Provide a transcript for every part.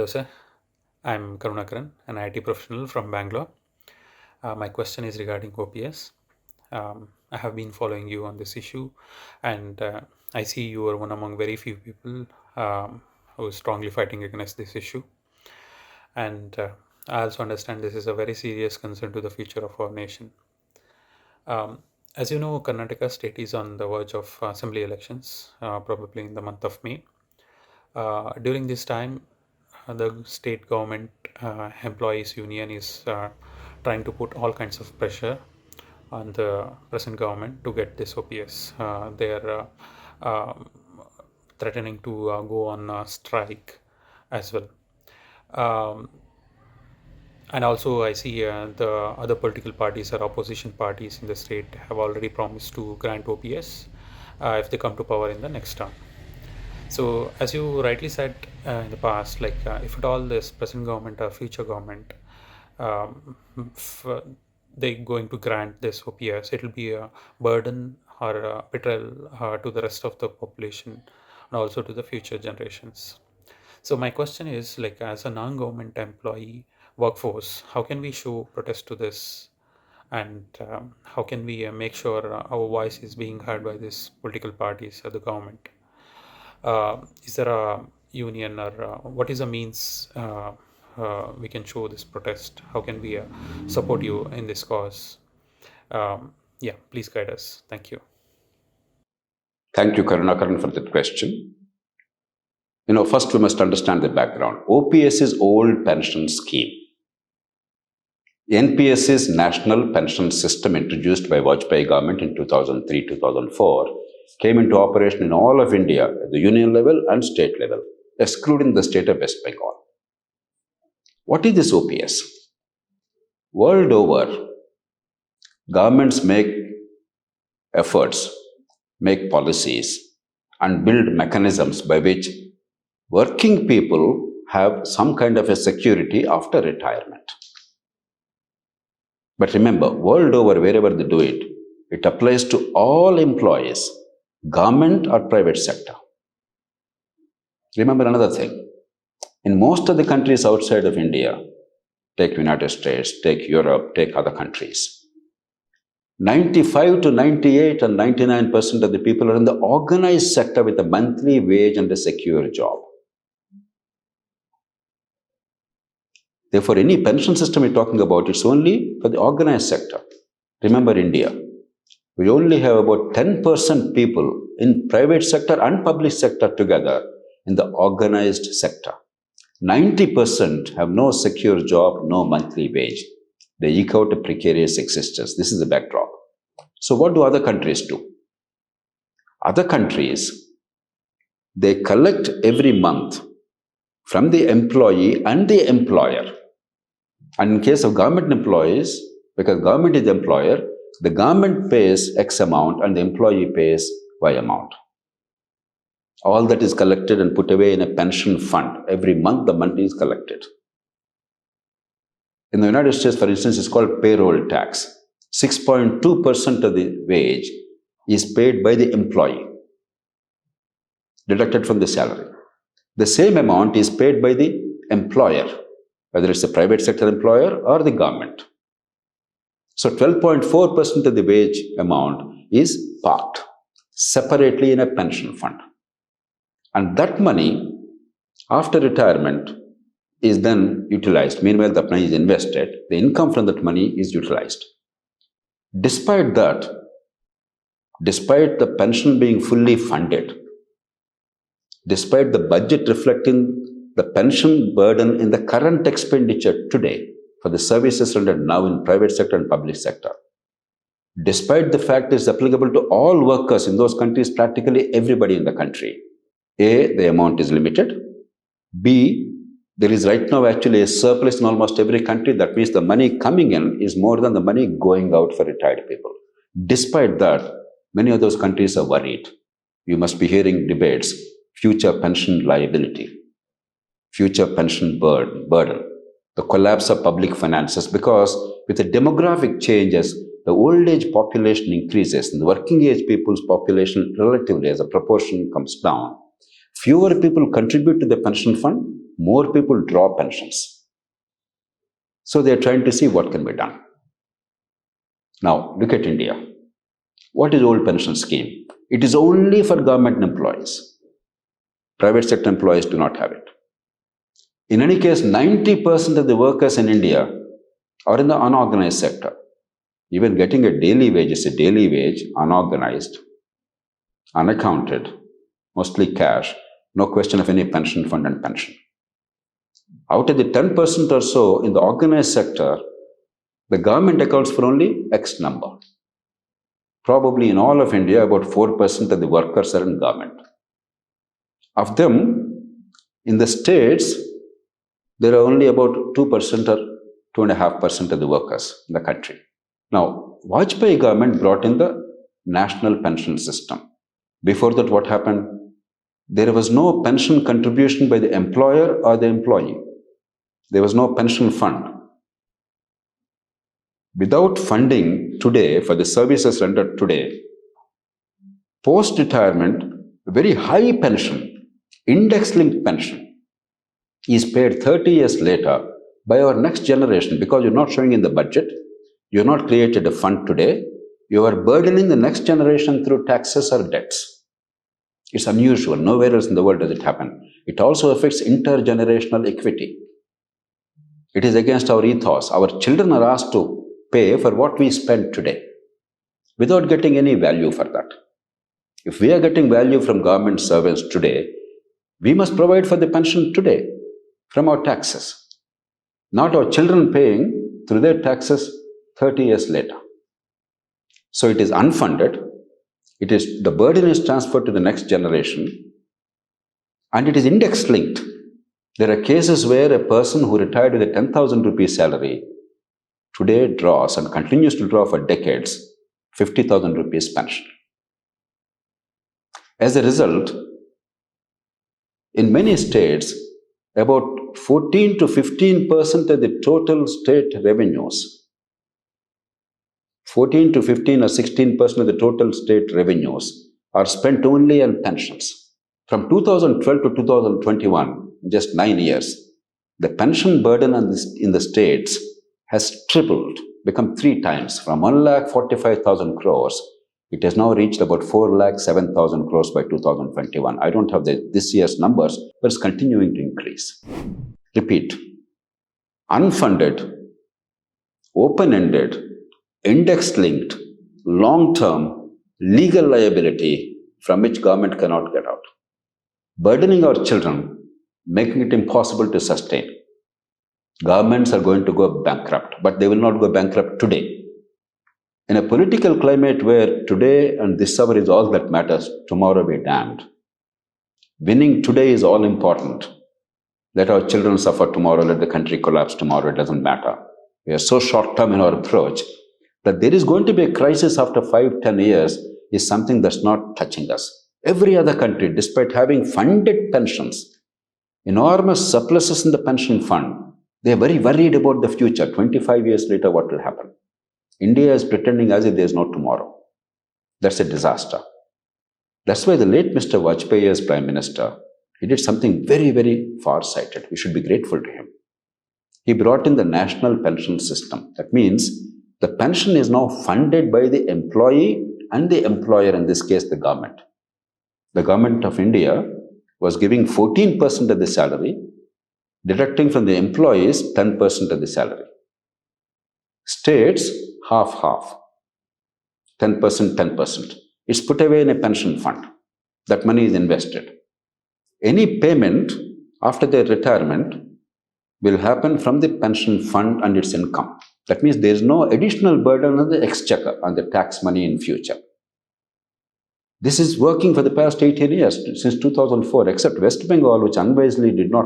Hello, sir. I'm Karunakaran, an IT professional from Bangalore. My question is regarding OPS. I have been following you on this issue, and I see you are one among very few people who is strongly fighting against this issue. And I also understand this is a very serious concern to the future of our nation. As you know, Karnataka state is on the verge of assembly elections, probably in the month of May. During this time, the state government employees union is trying to put all kinds of pressure on the present government to get this OPS. They are threatening to go on a strike as well. And also, I see the other political parties or opposition parties in the state have already promised to grant OPS if they come to power in the next term. So, as you rightly said in the past, if at all this present government or future government, they going to grant this OPS, it will be a burden or a betrayal to the rest of the population and also to the future generations. So my question is, as a non-government employee workforce, how can we show protest to this, and how can we make sure our voice is being heard by these political parties or the government? Is there a union, or what is the means we can show this protest? How can we support you in this cause? Yeah, please guide us. Thank you. Thank you, Karunakaran, for that question. First we must understand the background. OPS is old pension scheme. NPS is National Pension System introduced by Vajpayee government in 2003-2004. Came into operation in all of India at the union level and state level, excluding the state of West Bengal. What is this OPS? World over, governments make efforts, make policies, and build mechanisms by which working people have some kind of a security after retirement. But remember, world over, wherever they do it, it applies to all employees, government or private sector. Remember another thing. In most of the countries outside of India, take United States, take Europe, take other countries, 95 to 98 and 99% of the people are in the organized sector with a monthly wage and a secure job. Therefore, any pension system we're talking about, it's only for the organized sector. Remember India, we only have about 10% people in private sector and public sector together in the organized sector. 90% have no secure job, no monthly wage. They eke out a precarious existence. This is the backdrop. So what do other countries do? Other countries, they collect every month from the employee and the employer. And in case of government employees, because government is the employer, the government pays X amount and the employee pays Y amount. All that is collected and put away in a pension fund. Every month the money is collected. In the United States, for instance, it's called payroll tax. 6.2% of the wage is paid by the employee, deducted from the salary. The same amount is paid by the employer, whether it's a private sector employer or the government. So 12.4% of the wage amount is parked separately in a pension fund. And that money, after retirement, is then utilized. Meanwhile, the money is invested. The income from that money is utilized. Despite that, despite the pension being fully funded, despite the budget reflecting the pension burden in the current expenditure today for the services rendered now in private sector and public sector, despite the fact it's applicable to all workers in those countries, practically everybody in the country, A, the amount is limited. B, there is right now actually a surplus in almost every country. That means the money coming in is more than the money going out for retired people. Despite that, many of those countries are worried. You must be hearing debates, future pension liability, future pension burden, the collapse of public finances, because with the demographic changes, the old age population increases and the working age people's population relatively as a proportion comes down. Fewer people contribute to the pension fund more people draw pensions. So they're trying to see what can be done. Now, look at India. What is old pension scheme? It is only for government employees. Private sector employees do not have it. In any case, 90% of the workers in India are in the unorganized sector. Even getting a daily wage is a daily wage, unorganized, unaccounted, mostly cash, no question of any pension fund and pension. Out of the 10% or so in the organized sector, the government accounts for only X number. Probably in all of India, about 4% of the workers are in government. Of them, in the states, there are only about 2% or 2.5% of the workers in the country. Now, Vajpayee government brought in the national pension system. Before that, what happened? There was no pension contribution by the employer or the employee. There was no pension fund. Without funding today for the services rendered today, post-retirement, very high pension, index-linked pension, is paid 30 years later by our next generation because you're not showing in the budget, you're not created a fund today, you are burdening the next generation through taxes or debts. It's unusual. Nowhere else in the world does it happen. It also affects intergenerational equity. It is against our ethos. Our children are asked to pay for what we spend today without getting any value for that. If we are getting value from government servants today, we must provide for the pension today from our taxes, not our children paying through their taxes 30 years later. So it is unfunded. The burden is transferred to the next generation, and it is index linked. There are cases where a person who retired with a 10,000 rupees salary today draws and continues to draw for decades 50,000 rupees pension. As a result, in many states, about 14 to 15% of the total state revenues, 14 to 15 or 16% of the total state revenues are spent only on pensions. From 2012 to 2021, just 9 years, the pension burden in the states has tripled, become 3 times. From 1,45,000 crores, it has now reached about 4,07,000 crores by 2021. I don't have this year's numbers, but it's continuing to increase. Repeat, unfunded, open-ended, index-linked, long-term, legal liability from which government cannot get out. Burdening our children, making it impossible to sustain. Governments are going to go bankrupt, but they will not go bankrupt today. In a political climate where today and this hour is all that matters, tomorrow be damned. Winning today is all important. Let our children suffer tomorrow, let the country collapse tomorrow, it doesn't matter. We are so short-term in our approach that there is going to be a crisis after 5-10 years is something that's not touching us. Every other country, despite having funded pensions, enormous surpluses in the pension fund, they are very worried about the future. 25 years later, what will happen? India is pretending as if there is no tomorrow. That's a disaster. That's why the late Mr. Vajpayee as Prime Minister, he did something very, very far-sighted. We should be grateful to him. He brought in the national pension system. That means the pension is now funded by the employee and the employer, in this case, the government. The government of India was giving 14% of the salary, deducting from the employees 10% of the salary. States, half-half, 10%, 10%. It's put away in a pension fund. That money is invested. Any payment after their retirement will happen from the pension fund and its income. That means there is no additional burden on the exchequer, on the tax money in future. This is working for the past 18 years, since 2004, except West Bengal, which unwisely did not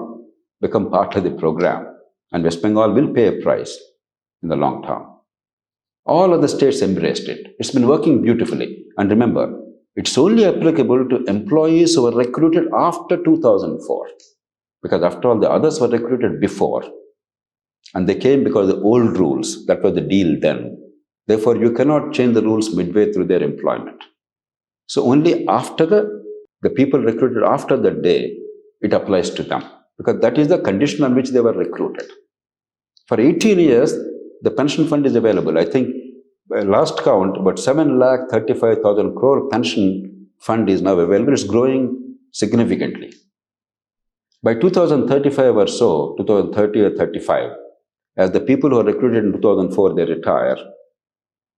become part of the program. And West Bengal will pay a price in the long term. All other states embraced it. It's been working beautifully. And remember, it's only applicable to employees who were recruited after 2004. Because after all, the others were recruited before. And they came because of the old rules. That was the deal then. Therefore, you cannot change the rules midway through their employment. So only after the people recruited after that day, it applies to them. because that is the condition on which they were recruited. For 18 years, the pension fund is available. I think by last count, about 7,35,000 crore pension fund is now available. It's growing significantly. By 2035 or so, 2030 or 35, as the people who are recruited in 2004, they retire,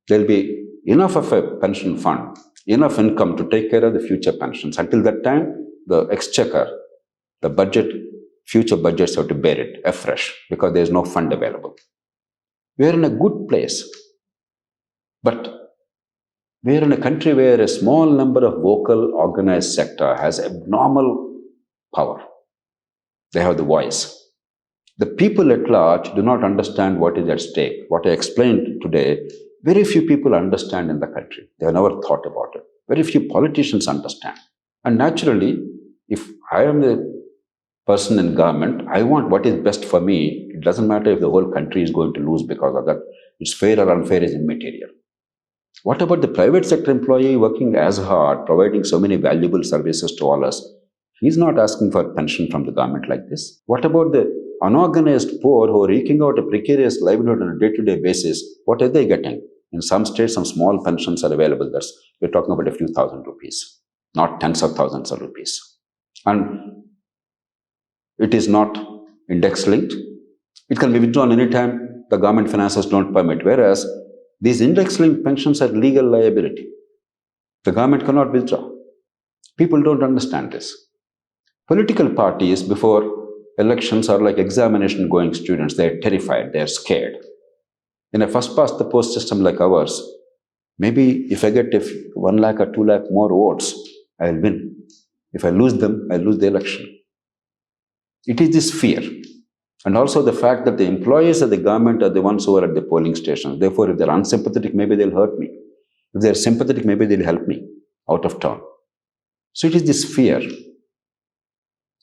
there'll be enough of a pension fund, enough income to take care of the future pensions. Until that time, the exchequer, the budget, future budgets have to bear it afresh because there's no fund available. We're in a good place, but we're in a country where a small number of vocal organized sector has abnormal power. They have the voice. The people at large do not understand what is at stake. What I explained today, very few people understand in the country. They have never thought about it. Very few politicians understand. And naturally, if I am the person in government, I want what is best for me. It doesn't matter if the whole country is going to lose because of that. It's fair or unfair is immaterial. What about the private sector employee working as hard, providing so many valuable services to all us? He's not asking for pension from the government like this. What about the unorganized poor who are eking out a precarious livelihood on a day-to-day basis? What are they getting? In some states, some small pensions are available. We're talking about a few thousand rupees, not tens of thousands of rupees. And it is not index-linked. It can be withdrawn anytime the government finances don't permit, whereas these index-linked pensions are legal liability. The government cannot withdraw. People don't understand this. Political parties before elections are like examination-going students. They're terrified. They're scared. In a first-past-the-post system like ours, maybe if I get 1 lakh or 2 lakh more votes, I'll win. If I lose them, I'll lose the election. It is this fear. And also the fact that the employees of the government are the ones who are at the polling stations. Therefore, if they're unsympathetic, maybe they'll hurt me. If they're sympathetic, maybe they'll help me out of town. So it is this fear,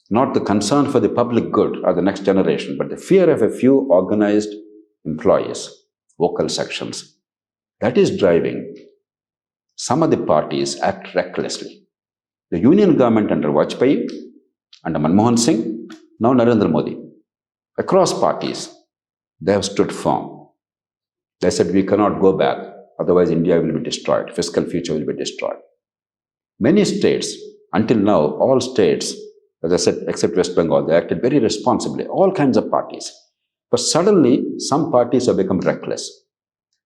not the concern for the public good or the next generation, but the fear of a few organized employees, vocal sections. That is driving some of the parties act recklessly. The union government under Vajpayee, under Manmohan Singh, now Narendra Modi, across parties, they have stood firm. They said we cannot go back, otherwise India will be destroyed, fiscal future will be destroyed. Many states, until now, all states, as I said, except West Bengal, they acted very responsibly, all kinds of parties. But suddenly, some parties have become reckless.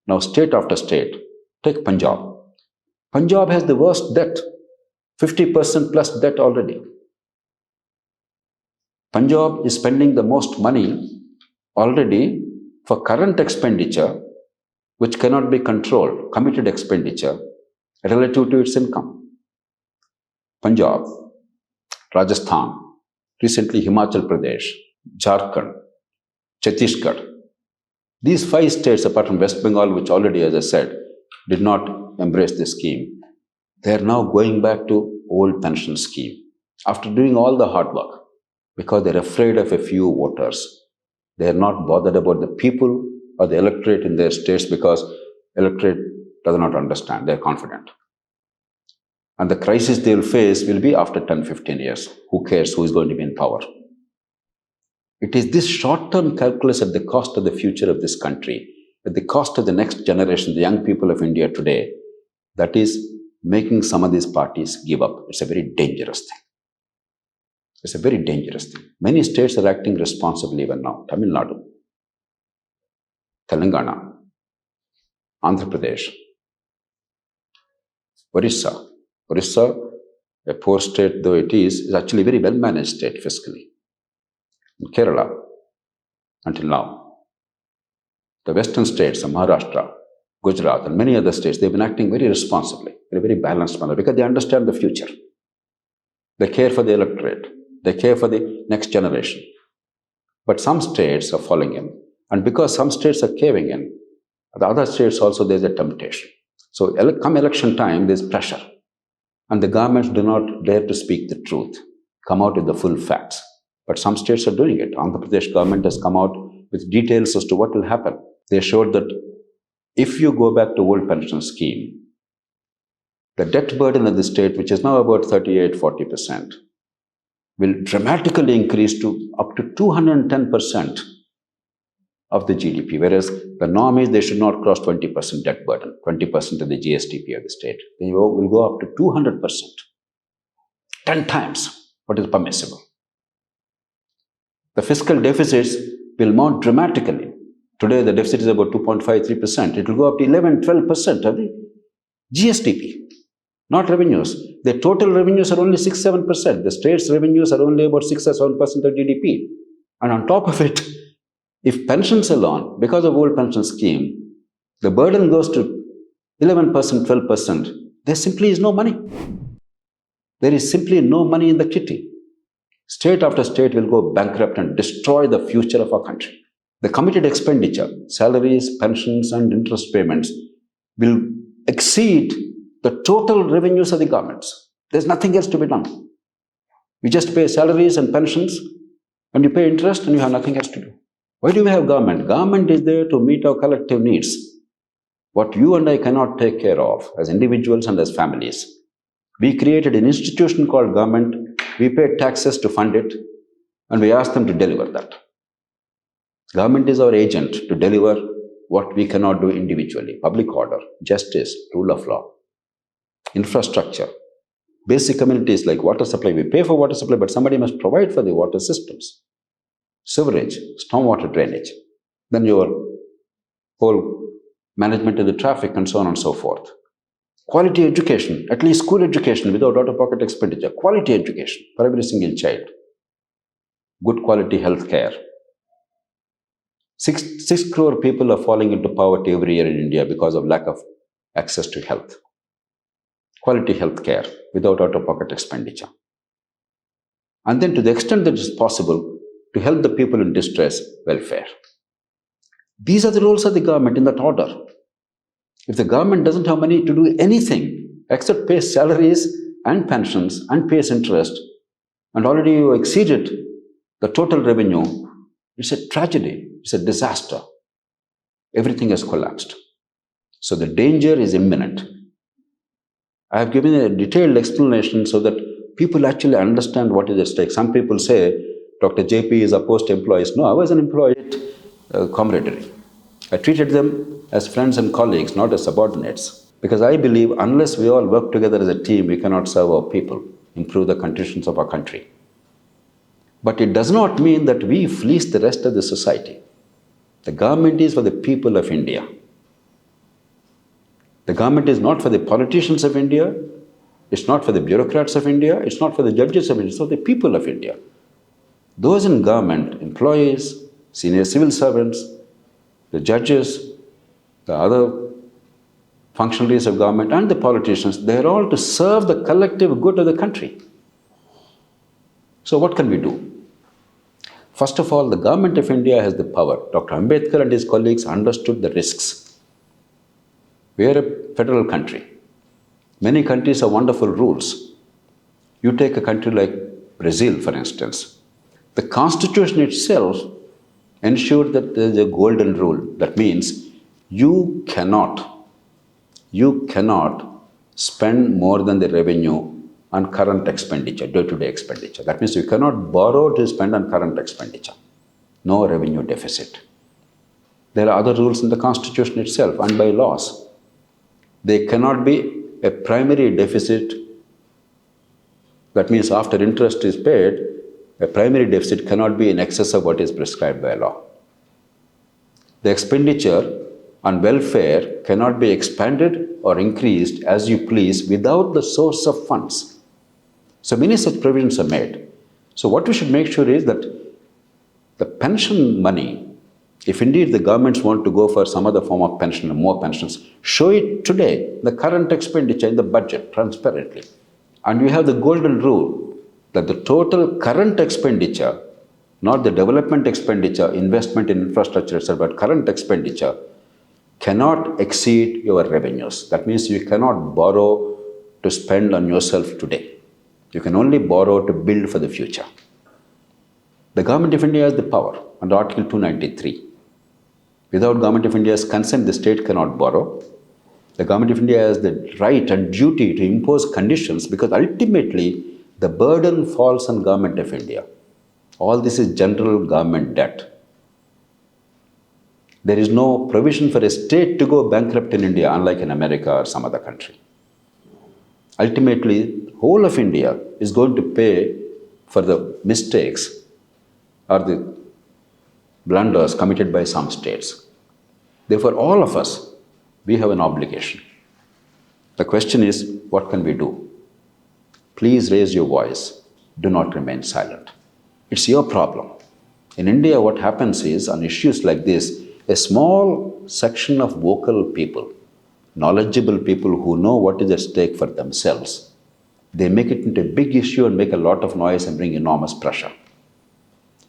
Now, state after state, take Punjab. Punjab has the worst debt, 50% plus debt already. Punjab is spending the most money already for current expenditure, which cannot be controlled, committed expenditure, relative to its income. Punjab, Rajasthan, recently Himachal Pradesh, Jharkhand, Chhattisgarh. These 5 states, apart from West Bengal, which already, as I said, did not embrace this scheme, they are now going back to old pension scheme after doing all the hard work because they're afraid of a few voters. They are not bothered about the people or the electorate in their states because electorate does not understand. They're confident. And the crisis they will face will be after 10, 15 years. Who cares who is going to be in power? It is this short-term calculus at the cost of the future of this country, at the cost of the next generation, the young people of India today, that is making some of these parties give up. It's a very dangerous thing. It's a very dangerous thing. Many states are acting responsibly even now. Tamil Nadu, Telangana, Andhra Pradesh, Orissa. Orissa, a poor state though it is actually a very well-managed state fiscally. In Kerala, until now. The western states, Maharashtra, Gujarat, and many other states, they've been acting very responsibly, in a very balanced manner, because they understand the future. They care for the electorate. They care for the next generation. But some states are falling in. And because some states are caving in, the other states also there's a temptation. So come election time, there's pressure. And the governments do not dare to speak the truth, come out with the full facts. But some states are doing it. Andhra Pradesh government has come out with details as to what will happen. They showed that if you go back to old pension scheme, the debt burden of the state, which is now about 38-40%, will dramatically increase to up to 210% of the GDP, whereas the norm is they should not cross 20% debt burden, 20% of the GSDP of the state. They will go up to 200%, 10 times what is permissible. The fiscal deficits will mount dramatically. Today, the deficit is about 2.53%. It will go up to 11-12% of the GSDP, not revenues. The total revenues are only 6-7%. The state's revenues are only about 6 or 7% of GDP. And on top of it, if pensions alone, because of old pension scheme, the burden goes to 11%, 12%, there simply is no money. There is simply no money in the kitty. State after state will go bankrupt and destroy the future of our country. The committed expenditure, salaries, pensions, and interest payments will exceed the total revenues of the governments. There's nothing else to be done. You just pay salaries and pensions, and you pay interest, and you have nothing else to do. Why do we have government? Government is there to meet our collective needs, what you and I cannot take care of as individuals and as families. We created an institution called government, we paid taxes to fund it, and we asked them to deliver that. Government is our agent to deliver what we cannot do individually. Public order, justice, rule of law, infrastructure, basic amenities like water supply. We pay for water supply, but somebody must provide for the water systems. Sewerage, stormwater drainage, then your whole management of the traffic and so on and so forth. Quality education, at least school education without out-of-pocket expenditure. Quality education for every single child. Good quality health care. 6 crore people are falling into poverty every year in India because of lack of access to health. Quality health care without out-of-pocket expenditure. And then to the extent that is possible, to help the people in distress, welfare. These are the roles of the government in that order. If the government doesn't have money to do anything except pay salaries and pensions and pays interest, and already you exceeded the total revenue, it's a tragedy, it's a disaster. Everything has collapsed. So the danger is imminent. I have given a detailed explanation so that people actually understand what is at stake. Some people say, Dr. JP is opposed to employees. No, I was an employee camaraderie. I treated them as friends and colleagues, not as subordinates. Because I believe unless we all work together as a team, we cannot serve our people, improve the conditions of our country. But it does not mean that we fleece the rest of the society. The government is for the people of India. The government is not for the politicians of India. It's not for the bureaucrats of India. It's not for the judges of India. It's for the people of India. Those in government, employees, senior civil servants, the judges, the other functionaries of government and the politicians, they are all to serve the collective good of the country. So what can we do? First of all, the government of India has the power. Dr. Ambedkar and his colleagues understood the risks. We are a federal country. Many countries have wonderful rules. You take a country like Brazil, for instance. The constitution itself ensured that there is a golden rule. That means you cannot spend more than the revenue on current expenditure, day-to-day expenditure. That means you cannot borrow to spend on current expenditure. No revenue deficit. There are other rules in the constitution itself and by laws. There cannot be a primary deficit. That means after interest is paid, a primary deficit cannot be in excess of what is prescribed by law. The expenditure on welfare cannot be expanded or increased as you please without the source of funds. So many such provisions are made. So what we should make sure is that the pension money, if indeed the governments want to go for some other form of pension or more pensions, show it today, the current expenditure in the budget transparently. And we have the golden rule that the total current expenditure, not the development expenditure, investment in infrastructure, etc., but current expenditure cannot exceed your revenues. That means you cannot borrow to spend on yourself today. You can only borrow to build for the future. The Government of India has the power under Article 293. Without Government of India's consent, the state cannot borrow. The Government of India has the right and duty to impose conditions because ultimately The burden falls on Government of India. All this is general government debt. There is no provision for a state to go bankrupt in India, unlike in America or some other country. Ultimately, whole of India is going to pay for the mistakes or the blunders committed by some states. Therefore, all of us, we have an obligation. The question is, what can we do? Please raise your voice. Do not remain silent. It's your problem. In India, what happens is, on issues like this, a small section of vocal people, knowledgeable people who know what is at stake for themselves, they make it into a big issue and make a lot of noise and bring enormous pressure.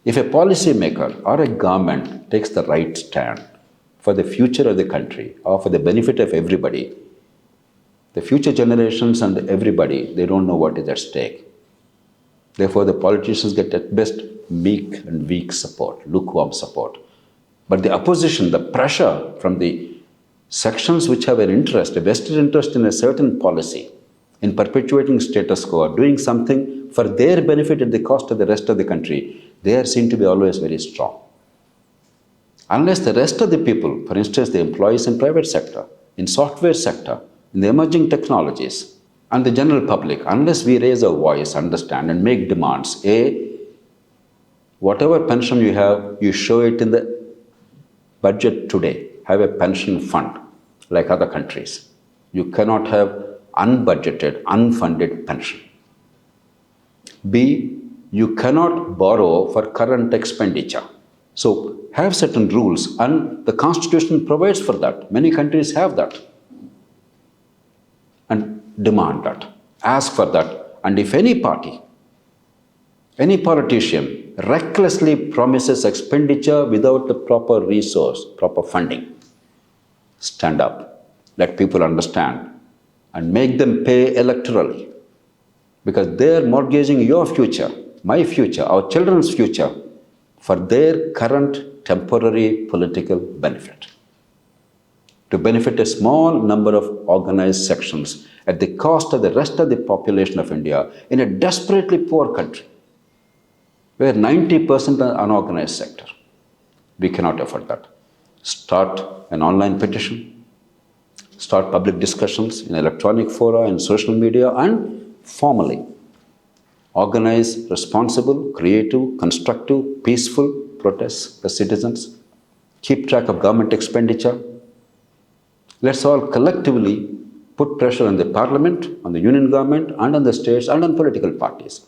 If a policymaker or a government takes the right stand for the future of the country or for the benefit of everybody, the future generations and everybody, they don't know what is at stake. Therefore, the politicians get at best meek and weak support, lukewarm support. But the opposition, the pressure from the sections which have an interest, a vested interest in a certain policy, in perpetuating status quo, or doing something for their benefit at the cost of the rest of the country, they are seen to be always very strong. Unless the rest of the people, for instance, the employees in private sector, in software sector, in the emerging technologies, and the general public, unless we raise our voice, understand, and make demands, whatever pension you have, you show it in the budget today. Have a pension fund like other countries. You cannot have unbudgeted, unfunded pension. B, you cannot borrow for current expenditure. So have certain rules, and the Constitution provides for that. Many countries have that. And demand that, ask for that. And if any party, any politician recklessly promises expenditure without the proper resource, proper funding, stand up, let people understand, and make them pay electorally. Because they are mortgaging your future, my future, our children's future, for their current temporary political benefit. To benefit a small number of organized sections at the cost of the rest of the population of India in a desperately poor country, where 90% are unorganized sector. We cannot afford that. Start an online petition, start public discussions in electronic fora, in social media, and formally organize responsible, creative, constructive, peaceful protests by citizens. Keep track of government expenditure. Let's all collectively put pressure on the parliament, on the union government, and on the states, and on political parties.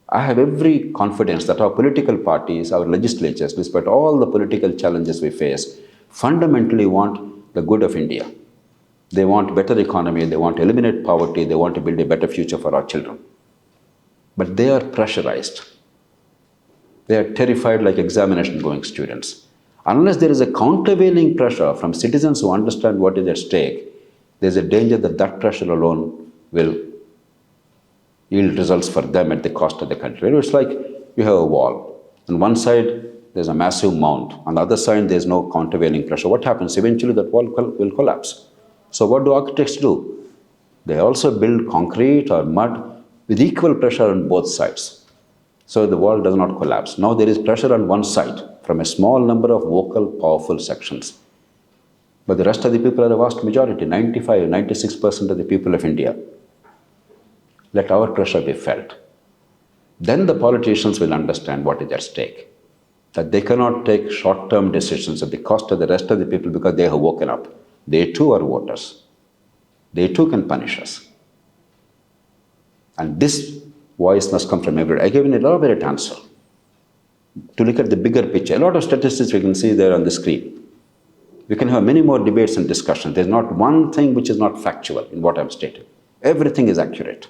I have every confidence that our political parties, our legislatures, despite all the political challenges we face, fundamentally want the good of India. They want better economy, they want to eliminate poverty, they want to build a better future for our children. But they are pressurized. They are terrified like examination-going students. Unless there is a countervailing pressure from citizens who understand what is at stake, there is a danger that that pressure alone will yield results for them at the cost of the country. It's like you have a wall. On one side, there's a massive mound. On the other side, there's no countervailing pressure. What happens? Eventually, that wall will collapse. So what do architects do? They also build concrete or mud with equal pressure on both sides, so the wall does not collapse. Now there is pressure on one side from a small number of vocal, powerful sections. But the rest of the people are a vast majority, 95, 96% of the people of India. Let our pressure be felt. Then the politicians will understand what is at stake, that they cannot take short-term decisions at the cost of the rest of the people because they have woken up. They too are voters. They too can punish us. And this voice must come from everywhere. I gave an elaborate answer to look at the bigger picture. A lot of statistics we can see there on the screen. We can have many more debates and discussions. There's not one thing which is not factual in what I'm stating. Everything is accurate.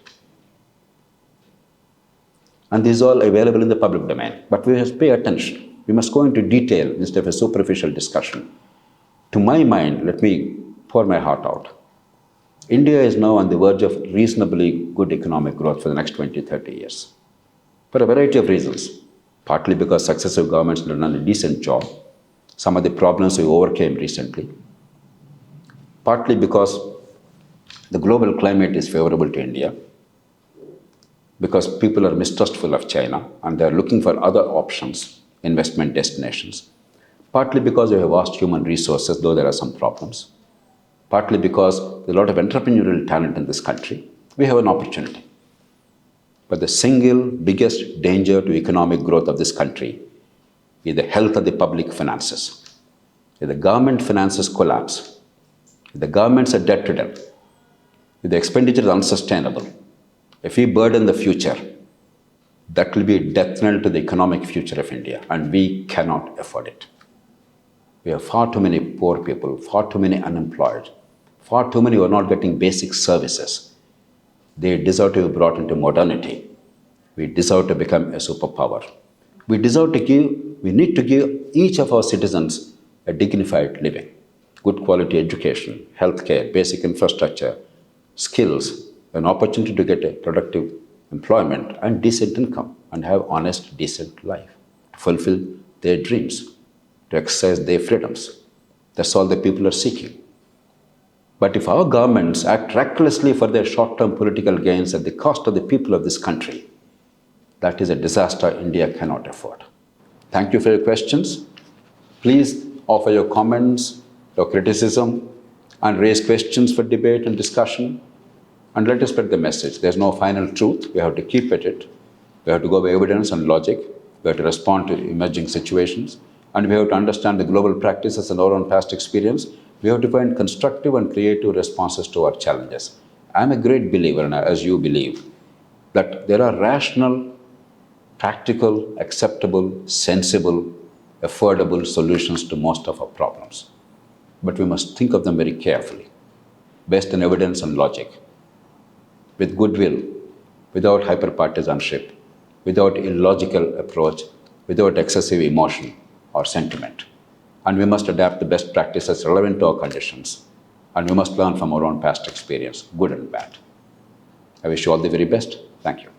And this is all available in the public domain. But we must pay attention. We must go into detail instead of a superficial discussion. To my mind, let me pour my heart out. India is now on the verge of reasonably good economic growth for the next 20, 30 years. For a variety of reasons. Partly because successive governments have done a decent job. Some of the problems we overcame recently. Partly because the global climate is favorable to India. because people are mistrustful of China and they're looking for other options, investment destinations. Partly because we have vast human resources, though there are some problems. Partly because there's a lot of entrepreneurial talent in this country. We have an opportunity. But the single biggest danger to economic growth of this country is the health of the public finances. If the government finances collapse, if the governments are debt-ridden, if the expenditure is unsustainable, if we burden the future, that will be a death knell to the economic future of India, and we cannot afford it. We have far too many poor people, far too many unemployed, far too many who are not getting basic services. They deserve to be brought into modernity. We deserve to become a superpower. We need to give each of our citizens a dignified living, good quality education, healthcare, basic infrastructure, skills, an opportunity to get a productive employment and decent income and have honest, decent life, to fulfill their dreams, to exercise their freedoms. That's all the people are seeking. But if our governments act recklessly for their short-term political gains at the cost of the people of this country, that is a disaster India cannot afford. Thank you for your questions. Please offer your comments, your criticism, and raise questions for debate and discussion. And let us spread the message. There's no final truth. We have to keep at it. We have to go by evidence and logic. We have to respond to emerging situations. And we have to understand the global practices and our own past experience. We have to find constructive and creative responses to our challenges. I'm a great believer, and as you believe, that there are rational, practical, acceptable, sensible, affordable solutions to most of our problems. But we must think of them very carefully, based on evidence and logic, with goodwill, without hyper-partisanship, without illogical approach, without excessive emotion or sentiment. And we must adapt the best practices relevant to our conditions. And we must learn from our own past experience, good and bad. I wish you all the very best. Thank you.